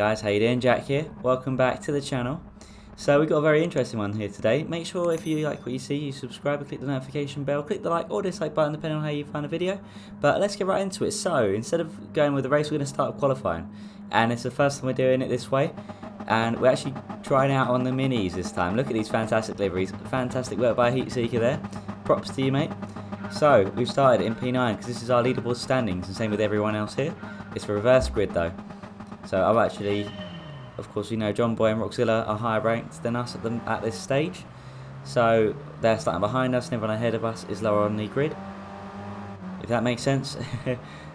Guys, how you doing? Jack here. Welcome back to the channel. So we've got a very interesting one here today. Make sure if you like what you see, you subscribe and click the notification bell, click the like or dislike button depending on how you find the video. But let's get right into it. So instead of going with the race, we're going to start with qualifying, and it's the first time we're doing it this way, and we're actually trying out on the minis this time. Look at these fantastic liveries. Fantastic work by Heat Seeker there. Props to you, mate. So we've started in P9 because this is our leaderboard standings, and same with everyone else here. It's a reverse grid though. So I've actually, of course, you know, John Boy and Roxilla are higher ranked than us at this stage. So they're starting behind us, and everyone ahead of us is lower on the grid, if that makes sense.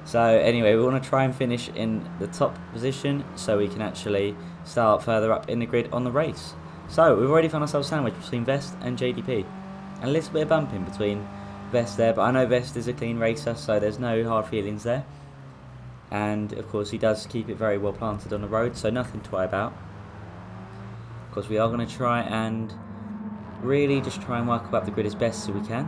So anyway, we want to try and finish in the top position so we can actually start further up in the grid on the race. So we've already found ourselves sandwiched between Vest and JDP. And a little bit of bumping between Vest there, but I know Vest is a clean racer, so there's no hard feelings there. And of course he does keep it very well planted on the road, so nothing to worry about. Of course we are going to try and really just try and work up the grid as best as we can.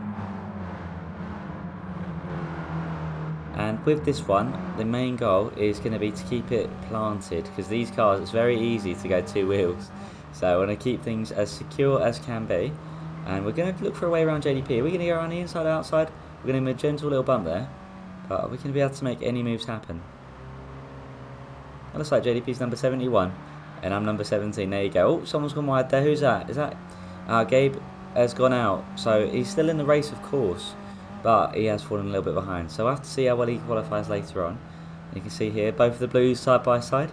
And with this one, the main goal is going to be to keep it planted, because these cars, it's very easy to go two wheels. So I want to keep things as secure as can be. And we're going to look for a way around JDP. We're going to go around the inside or outside. We're going to give him a gentle little bump there. But are we going to be able to make any moves happen? It looks like JDP's number 71. And I'm number 17. There you go. Oh, someone's gone wide there. Who's that? Is that... Gabe has gone out. So he's still in the race, of course. But he has fallen a little bit behind. So we'll have to see how well he qualifies later on. You can see here, both of the blues side by side.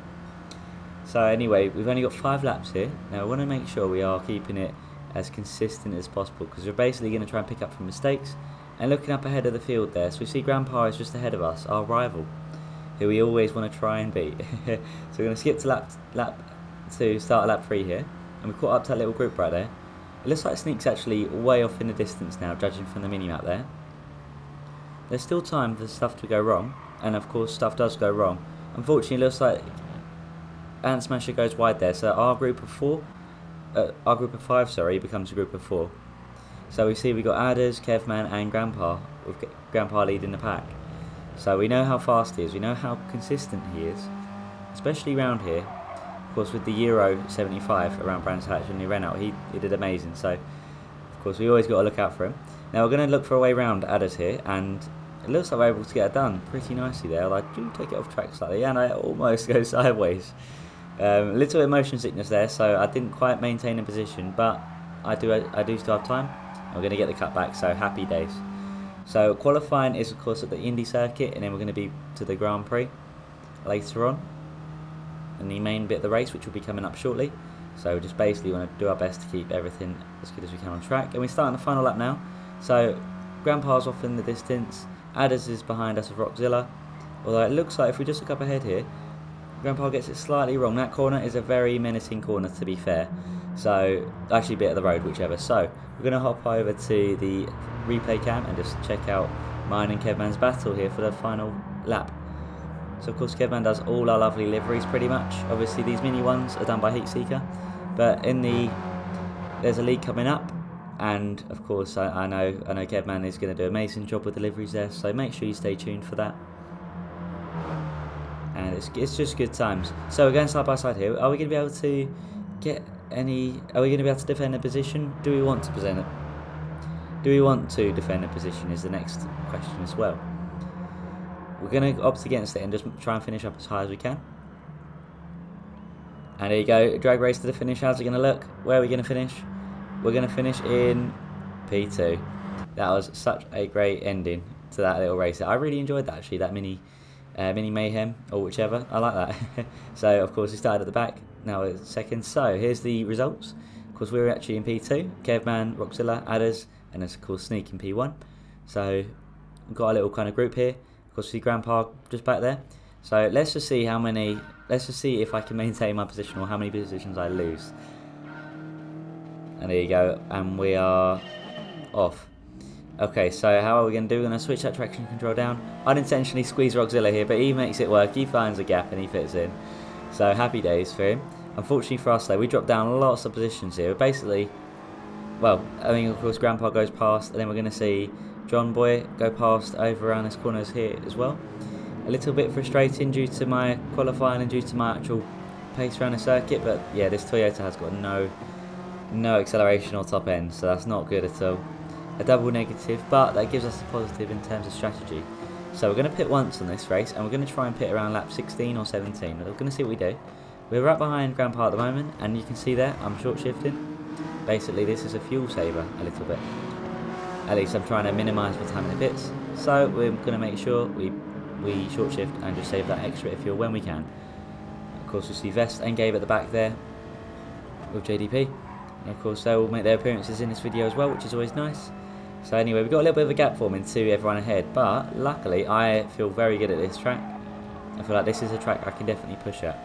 So anyway, we've only got 5 laps here. Now we want to make sure we are keeping it as consistent as possible, because we're basically going to try and pick up from mistakes. And looking up ahead of the field there, so we see Grandpa is just ahead of us, our rival, who we always want to try and beat. So we're going to skip to lap 2, start at lap 3 here, and we've caught up to that little group right there. It looks like Sneak's actually way off in the distance now, judging from the mini-map there. There's still time for stuff to go wrong, and of course stuff does go wrong. Unfortunately, it looks like Ant Smasher goes wide there, so our group of 5, sorry, becomes a group of 4. So we see we got Adders, Kevman and Grandpa, with Grandpa leading the pack. So we know how fast he is, we know how consistent he is, especially around here. Of course with the Euro 75 around Brands Hatch and Renault, he did amazing, so of course we always got to look out for him. Now we're going to look for a way around Adders here, and it looks like we're able to get it done pretty nicely there. I do take it off track slightly, and I almost go sideways. A little bit of motion sickness there, so I didn't quite maintain a position, but I do still have time. We're going to get the cut back, so happy days. So qualifying is of course at the Indy circuit, and then we're going to be to the Grand Prix later on, and the main bit of the race, which will be coming up shortly. So we just basically want to do our best to keep everything as good as we can on track. And we start on the final lap now. So Grandpa's off in the distance, Adders is behind us with Roxilla, although it looks like if we just look up ahead here, Grandpa gets it slightly wrong. That corner is a very menacing corner, to be fair. So, actually bit of the road, whichever. So, we're going to hop over to the replay cam and just check out mine and Kevman's battle here for the final lap. So, of course, Kevman does all our lovely liveries pretty much. Obviously, these mini ones are done by Heat Seeker. But there's a league coming up. And, of course, I know Kevman is going to do an amazing job with the liveries there. So, make sure you stay tuned for that. And it's just good times. So we're going side by side here. Are we going to be able to get any... Are we going to be able to defend a position? Do we want to defend a position is the next question as well. We're going to opt against it and just try and finish up as high as we can. And there you go. Drag race to the finish. How's it going to look? Where are we going to finish? We're going to finish in P2. That was such a great ending to that little race. I really enjoyed that actually, that mini mayhem or whichever. I like that. So of course we started at the back, now we're second. So here's the results. Of course we were actually in P2, Kevman, Roxilla, Adders, and of course Sneak in P1. So we've got a little kind of group here. Of course we see Grandpa just back there. So let's just see if I can maintain my position or how many positions I lose. And there you go, and we are off. Okay, so how are we going to do? We're going to switch that traction control down. Unintentionally squeeze Roxilla here, but he makes it work. He finds a gap and he fits in. So happy days for him. Unfortunately for us though, we dropped down lots of positions here. Basically, well, I mean of course Grandpa goes past, and then we're going to see John Boy go past over around this corners here as well. A little bit frustrating due to my qualifying and due to my actual pace around the circuit, but yeah, this Toyota has got no acceleration or top end, so that's not good at all. A double negative, but that gives us a positive in terms of strategy. So we're going to pit once on this race, and we're going to try and pit around lap 16 or 17. We're going to see what we do. We're right behind Grandpa at the moment, and you can see there, I'm short shifting. Basically, this is a fuel saver a little bit. At least I'm trying to minimise the time in the pits. So we're going to make sure we short shift and just save that extra bit of fuel when we can. Of course, we see Vest and Gabe at the back there with JDP. And of course, they will make their appearances in this video as well, which is always nice. So anyway, we've got a little bit of a gap forming to everyone ahead, but luckily I feel very good at this track. I feel like this is a track I can definitely push at.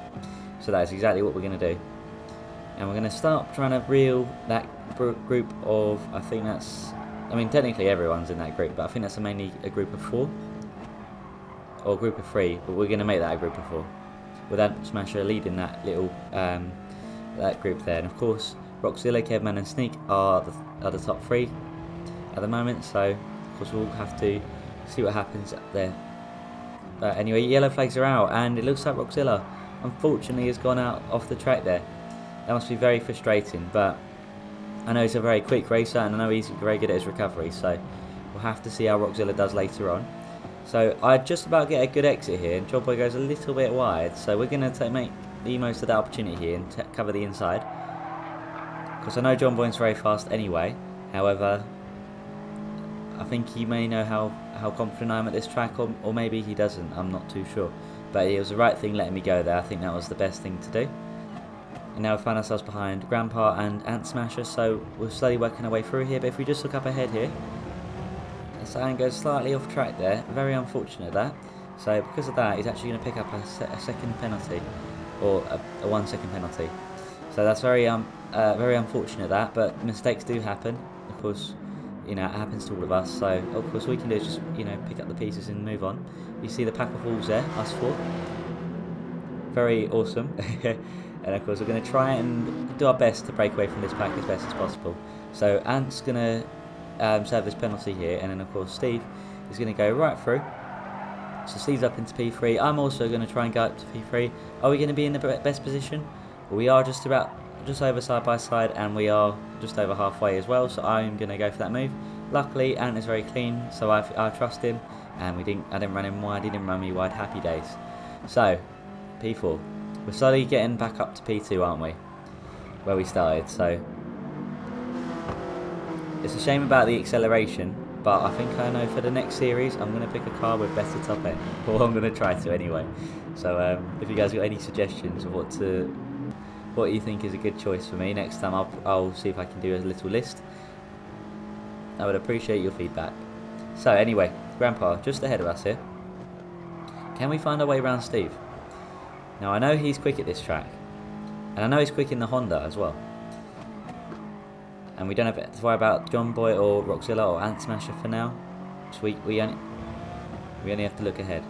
So that is exactly what we're going to do. And we're going to start trying to reel that group of, I think that's, I mean technically everyone's in that group, but I think that's mainly a group of 4. Or a group of 3, but we're going to make that a group of 4. With that Smasher leading that little, that group there. And of course, Roxilla, Kevman and Sneak are the top 3 at the moment, so of course we'll have to see what happens up there. But anyway, yellow flags are out, and it looks like Roxilla unfortunately has gone out off the track there. That must be very frustrating, but I know he's a very quick racer, and I know he's very good at his recovery, so we'll have to see how Roxilla does later on. So I just about get a good exit here, and John Boy goes a little bit wide, so we're going to make the most of that opportunity here and cover the inside. Because I know John Boy's very fast anyway, however, I think he may know how confident I am at this track, or maybe he doesn't, I'm not too sure. But it was the right thing letting me go there, I think that was the best thing to do. And now we find ourselves behind Grandpa and Ant Smasher, so we're slowly working our way through here. But if we just look up ahead here, Ant goes slightly off track there, very unfortunate that. So because of that, he's actually going to pick up a second penalty, or a 1 second penalty. So that's very unfortunate that, but mistakes do happen. Of course, you know, it happens to all of us. So of course, all we can do is just, you know, pick up the pieces and move on. You see the pack of wolves there, us 4. Very awesome. And of course, we're going to try and do our best to break away from this pack as best as possible. So Ant's going to serve this penalty here, and then of course Steve is going to go right through. So Steve's up into P3. I'm also going to try and go up to P3. Are we going to be in the best position? Well, we are just over side by side, and we are just over halfway as well. So I'm going to go for that move. Luckily, Ant is very clean, so I trust him, and I didn't run him wide. He didn't run me wide. Happy days. So P4. We're slowly getting back up to P2, aren't we? Where we started. So it's a shame about the acceleration, but I think I know for the next series I'm going to pick a car with better top end. Or I'm going to try to anyway. So if you guys got any suggestions of what you think is a good choice for me, next time I'll see if I can do a little list. I would appreciate your feedback. So anyway, Grandpa, just ahead of us here. Can we find our way around Steve? Now I know he's quick at this track, and I know he's quick in the Honda as well. And we don't have to worry about John Boy or Roxilla or Ant Smasher for now. So we only have to look ahead.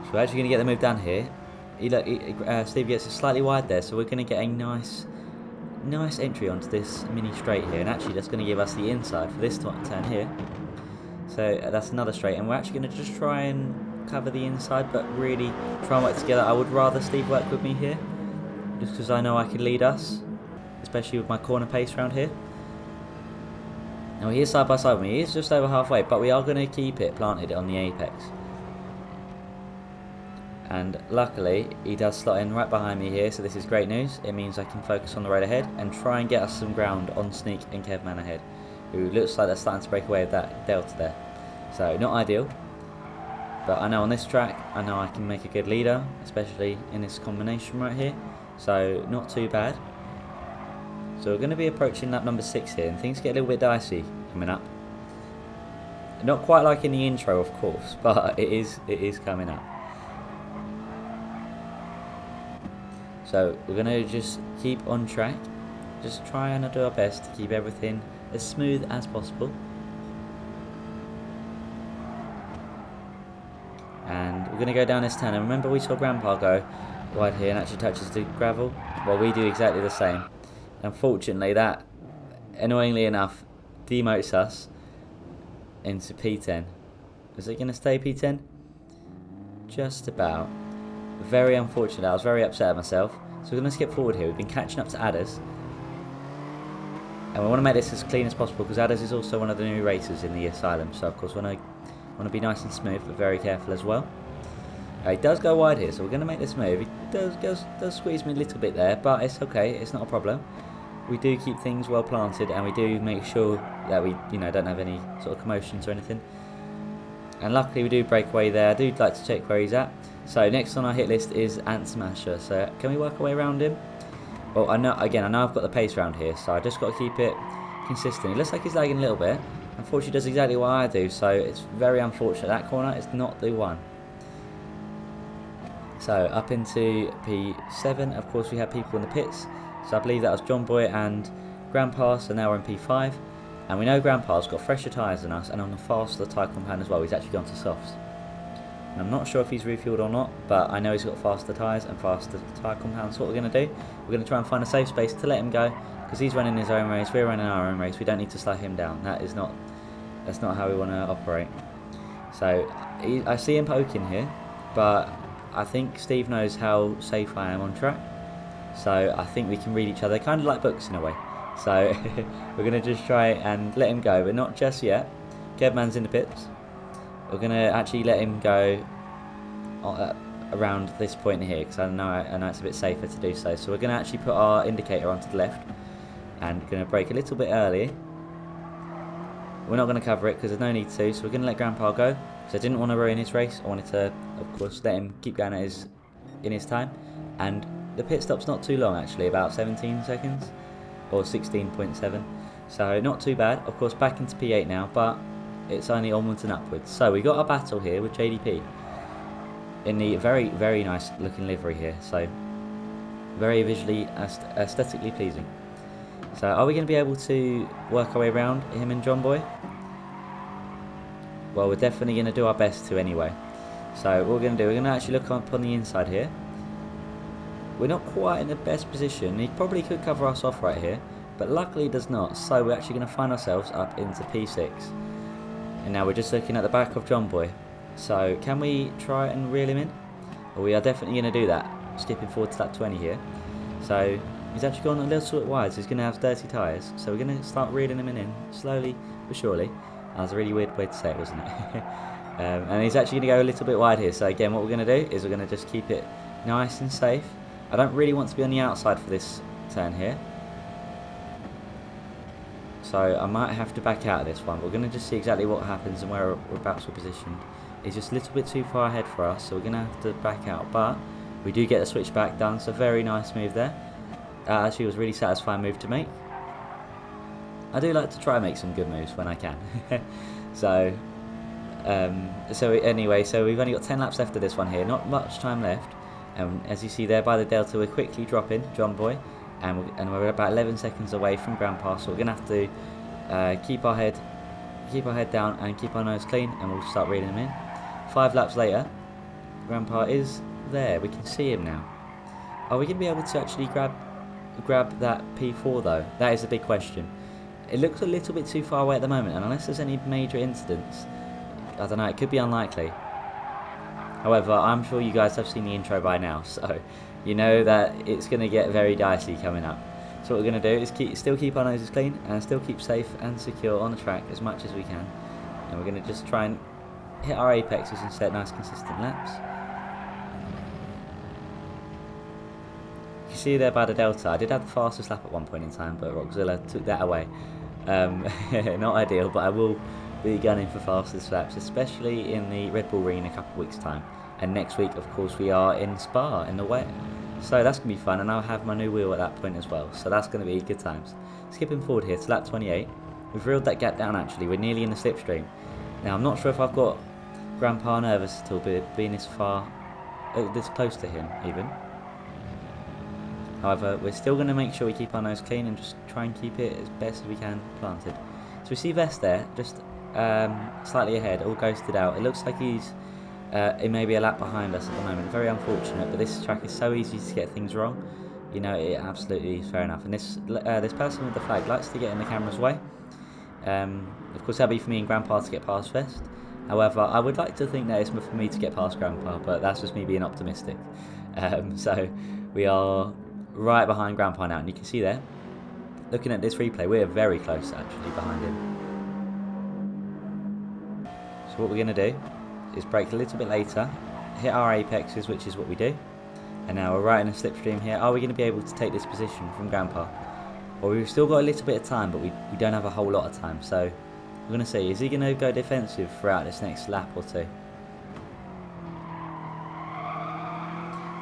So we're actually going to get the move down here. Steve gets it slightly wide there, so we're going to get a nice entry onto this mini straight here, and actually that's going to give us the inside for this turn here. So that's another straight, and we're actually going to just try and cover the inside, but really try and work together. I would rather Steve work with me here, just because I know I can lead us, especially with my corner pace around here. Now he is side by side with me, he is just over halfway, but we are going to keep it planted on the apex. And luckily he does slot in right behind me here, so this is great news. It means I can focus on the road ahead and try and get us some ground on Sneak and Kevman ahead, who looks like they're starting to break away with that delta there. So not ideal, but I know on this track I know I can make a good leader, especially in this combination right here. So not too bad. So we're going to be approaching lap number 6 here, and things get a little bit dicey coming up. Not quite like in the intro, of course, but it is coming up. So we're going to just keep on track, just try and do our best to keep everything as smooth as possible. And we're going to go down this turn, and remember we saw Grandpa go wide here and actually touches the gravel. Well, we do exactly the same. Unfortunately, that, annoyingly enough, demotes us into P10. Is it going to stay P10? Just about. Very unfortunate. I was very upset at myself. So we're going to skip forward here. We've been catching up to Adders. And we want to make this as clean as possible because Adders is also one of the new races in the Asylum. So of course we want to be nice and smooth but very careful as well. He does go wide here, so we're going to make this move. He does squeeze me a little bit there, but it's okay. It's not a problem. We do keep things well planted, and we do make sure that we, don't have any sort of commotions or anything. And luckily, we do break away there. I do like to check where he's at. So next on our hit list is Ant Smasher. So can we work our way around him? Well, I know I've got the pace around here, so I just got to keep it consistent. It looks like he's lagging a little bit. Unfortunately, he does exactly what I do, so it's very unfortunate. That corner is not the one. So up into P7, of course we have people in the pits. So I believe that was John Boy and Grandpa, so now we're in P5. And we know Grandpa's got fresher tyres than us and on a faster tyre compound as well. He's actually gone to softs. And I'm not sure if he's refueled or not, but I know he's got faster tyres and faster tyre compounds. So what we're going to do, we're going to try and find a safe space to let him go. Because he's running his own race, we're running our own race. We don't need to slow him down. That's not how we want to operate. So I see him poking here, but I think Steve knows how safe I am on track. So I think we can read each other, kind of like books in a way. So we're going to just try and let him go, but not just yet. Kevman's in the pits. We're going to actually let him go around this point here, because I know it's a bit safer to do so. So we're going to actually put our indicator onto the left, and we're going to brake a little bit early. We're not going to cover it because there's no need to, so we're going to let Grandpa go. Because I didn't want to ruin his race. I wanted to, of course, let him keep going in his time. And the pit stop's not too long actually, about 17 seconds or 16.7. So not too bad. Of course, back into P8 now, but it's only onwards and upwards. So we got a battle here with JDP in the very, very nice looking livery here. So very visually, aesthetically pleasing. So are we going to be able to work our way around him and John Boy? Well, we're definitely going to do our best to anyway. So what we're going to do, we're going to actually look up on the inside here. We're not quite in the best position. He probably could cover us off right here, but luckily he does not. So we're actually going to find ourselves up into P6. And now we're just looking at the back of John Boy. So can we try and reel him in? Well, we are definitely going to do that. Skipping forward to lap 20 here. So he's actually gone a little bit wide, so he's going to have dirty tyres. So we're going to start reeling him in slowly but surely. That was a really weird way to say it, wasn't it? And he's actually going to go a little bit wide here. So again, what we're going to do is we're going to just keep it nice and safe. I don't really want to be on the outside for this turn here. So I might have to back out of this one. We're going to just see exactly what happens and where we're about to be positioned. He's just a little bit too far ahead for us, so we're going to have to back out. But we do get the switchback done, so very nice move there. Actually, was a really satisfying move to make. I do like to try and make some good moves when I can. So anyway, so we've only got 10 laps left of this one here. Not much time left. As you see there by the delta, we're quickly dropping John Boy, and we're about 11 seconds away from Grandpa. So we're going to have to keep our head down and keep our nose clean, and we'll start reeling him in. 5 laps later, Grandpa is there. We can see him now. Are we going to be able to actually grab that P4 though? That is a big question. It looks a little bit too far away at the moment, and unless there's any major incidents, I don't know, it could be unlikely. However, I'm sure you guys have seen the intro by now, so you know that it's going to get very dicey coming up. So what we're going to do is still keep our noses clean and still keep safe and secure on the track as much as we can. And we're going to just try and hit our apexes and set nice consistent laps. You see there by the delta, I did have the fastest lap at one point in time, but Roxzilla took that away. Not ideal, but I will be gunning for fastest laps, especially in the Red Bull Ring in a couple of weeks' time. And next week, of course, we are in Spa in the wet. So that's going to be fun, and I'll have my new wheel at that point as well. So that's going to be good times. Skipping forward here to lap 28. We've reeled that gap down actually, we're nearly in the slipstream. Now I'm not sure if I've got Grandpa nervous at all, being this close to him even. However, we're still going to make sure we keep our nose clean and just try and keep it as best as we can planted. So we see Vest there, just slightly ahead, all ghosted out. It looks like he's may be a lap behind us at the moment. Very unfortunate, but this track is so easy to get things wrong. You know, it absolutely is fair enough. And this person with the flag likes to get in the camera's way. Of course, that'll be for me and Grandpa to get past Vest. However, I would like to think that it's for me to get past Grandpa, but that's just me being optimistic. So we are right behind Grandpa now, and you can see there, looking at this replay, we're very close actually behind him. So what we're going to do is brake a little bit later, hit our apexes, which is what we do, and now we're right in a slipstream here. Are we going to be able to take this position from Grandpa? Well, we've still got a little bit of time, but we don't have a whole lot of time, so we're going to see, is he going to go defensive throughout this next lap or two?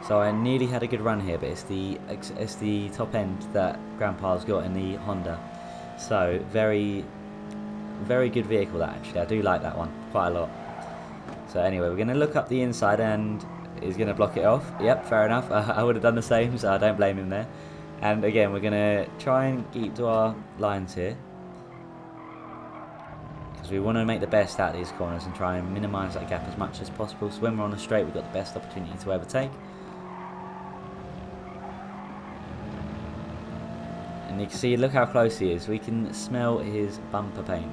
So I nearly had a good run here, but it's the top end that Grandpa's got in the Honda. So very, very good vehicle that actually. I do like that one quite a lot. So anyway, we're going to look up the inside and he's going to block it off. Yep, fair enough. I would have done the same, so I don't blame him there. And again, we're going to try and keep to our lines here, because we want to make the best out of these corners and try and minimise that gap as much as possible. So when we're on a straight, we've got the best opportunity to overtake. And you can see, look how close he is. We can smell his bumper paint.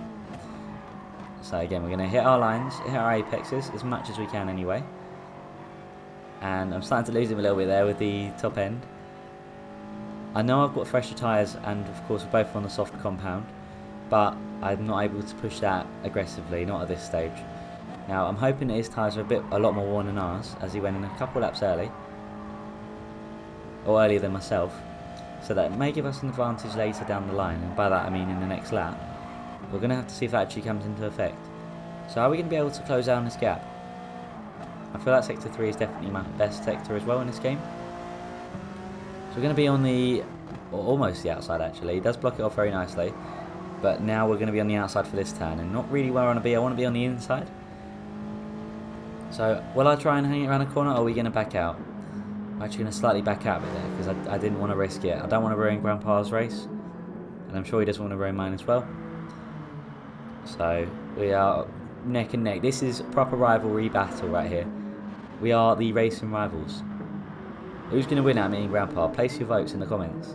So again, we're going to hit our lines, hit our apexes as much as we can anyway. And I'm starting to lose him a little bit there with the top end. I know I've got fresher tyres, and of course we're both on the soft compound, but I'm not able to push that aggressively, not at this stage. Now I'm hoping that his tyres are a lot more worn than ours, as he went in a couple laps early, or earlier than myself, so that may give us an advantage later down the line, and by that I mean in the next lap. We're going to have to see if that actually comes into effect. So are we going to be able to close down this gap? I feel like Sector 3 is definitely my best sector as well in this game. So we're going to be on the, or almost the outside actually. He does block it off very nicely. But now we're going to be on the outside for this turn, and not really where I want to be. I want to be on the inside. So will I try and hang it around the corner, or are we going to back out? I'm actually going to slightly back out a bit there, because I didn't want to risk it. I don't want to ruin Grandpa's race, and I'm sure he doesn't want to ruin mine as well. So we are neck and neck. This is proper rivalry battle right here. We are the racing rivals. Who's going to win out, me and Grandpa? Place your votes in the comments.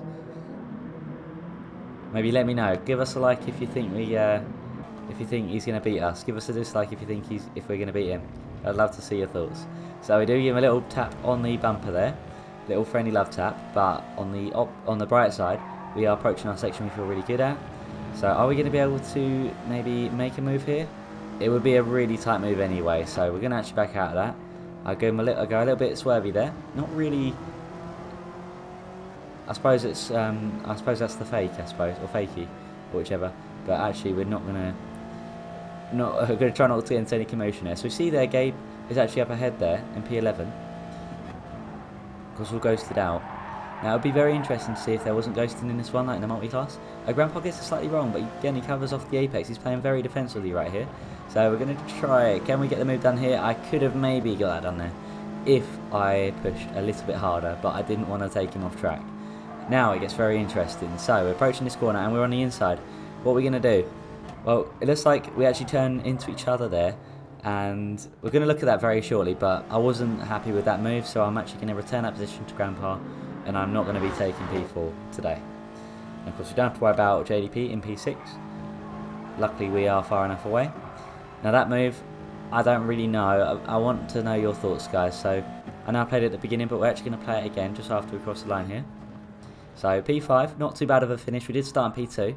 Maybe let me know. Give us a like if you think he's going to beat us. Give us a dislike if we're going to beat him. I'd love to see your thoughts. So we do give him a little tap on the bumper there, little friendly love tap. But on the bright side, we are approaching our section we feel really good at. So are we going to be able to maybe make a move here? It would be a really tight move anyway. So we're going to actually back out of that. I go a little bit swervy there. Not really. I suppose it's. I suppose that's the fake. I suppose, or fakey, or whichever. But actually, we're not gonna. We're gonna try not to get into any commotion there. So we see there, Gabe is actually up ahead there in P11. Because we're ghosted out. Now it would be very interesting to see if there wasn't ghosting in this one, like in the multi-class. Grandpa gets it slightly wrong, but again he covers off the apex. He's playing very defensively right here. So we're going to try it. Can we get the move done here? I could have maybe got that done there if I pushed a little bit harder, but I didn't want to take him off track. Now it gets very interesting. So we're approaching this corner and we're on the inside. What are we going to do? Well, it looks like we actually turn into each other there, and we're going to look at that very shortly, but I wasn't happy with that move, so I'm actually going to return that position to Grandpa, and I'm not going to be taking P4 today. And of course we don't have to worry about JDP in P6. Luckily we are far enough away. Now that move, I don't really know. I want to know your thoughts, guys. So I know I played it at the beginning, but we're actually going to play it again just after we cross the line here. So P5, not too bad of a finish. We did start in P2,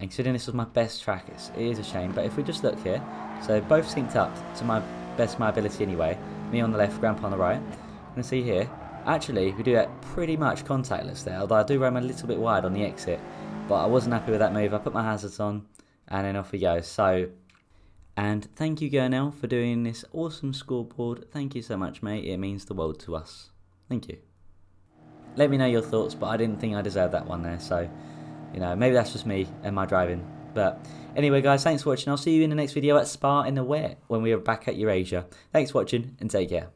and considering this was my best track, it is a shame. But if we just look here, so both synced up to my best of my ability anyway. Me on the left, Grandpa on the right. You can see here, actually we do that pretty much contactless there, although I do roam a little bit wide on the exit. But I wasn't happy with that move. I put my hazards on, and then off we go. So, and thank you, Gurnell, for doing this awesome scoreboard. Thank you so much, mate. It means the world to us. Thank you. Let me know your thoughts, but I didn't think I deserved that one there. So, you know, maybe that's just me and my driving. But anyway, guys, thanks for watching. I'll see you in the next video at Spa in the wet when we are back at EurAsia. Thanks for watching and take care.